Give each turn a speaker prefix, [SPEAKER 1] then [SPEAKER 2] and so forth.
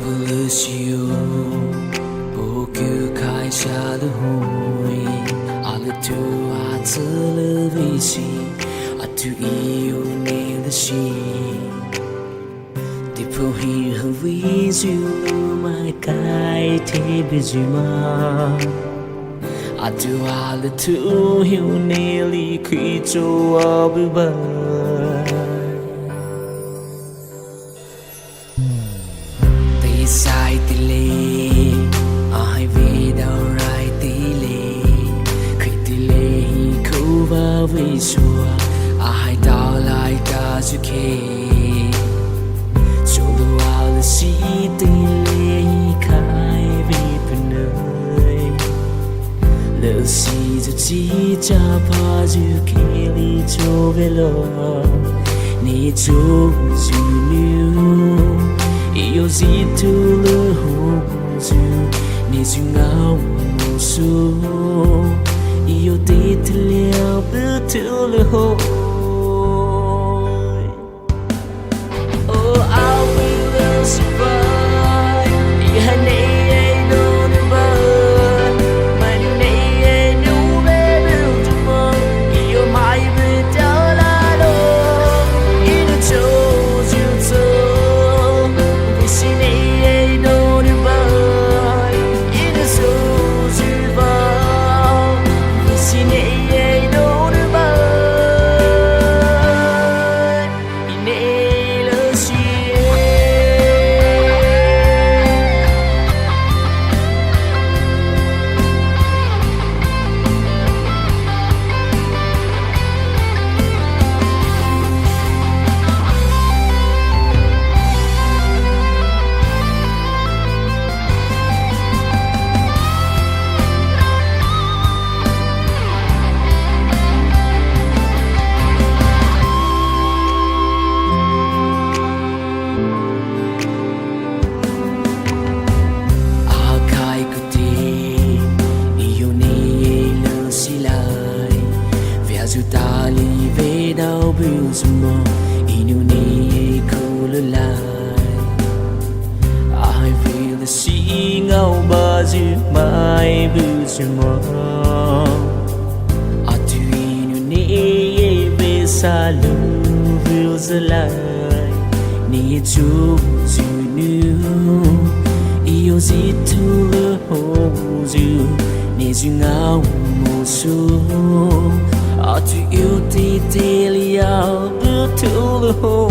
[SPEAKER 1] Liishiye Boku kai sha lu hui Ala tu a tulu visi Atu iyo Neye Liishiye Dipo hi hui zu mai kai te bizuma Atu ala tu hiu neli khi cho abu ba Sai tì lê ai về đâu rai tì lê khi tì lê khâu va về xua ai đào lại cả chú kê cho lu ao là si tì lê khai về bên nơi lỡ si cho chỉ cha pa chú kê li cho về lo ni cho chú niu Yêu gì tu lỡ hồ dù Nê dù ngao mù su Yêu tê tê leo bơ tu lỡ hồ Oh, I will survive Iha neye no nê bơ Mai nụ neye nụ bê bêu tu mơ Yêu mai bê đau la đô Inu cho dù tơ Dù ta li về đâu biểu mơ inu ni khâu lơ lại ai vì là si ngao ba dư mai biểu mơ à tu inu ni về xa lu biểu giờ lại ni chú dư nu yêu gì tu lơ hồ dư ni dư ngao mù su tu yêu tì tì liao bước tu lô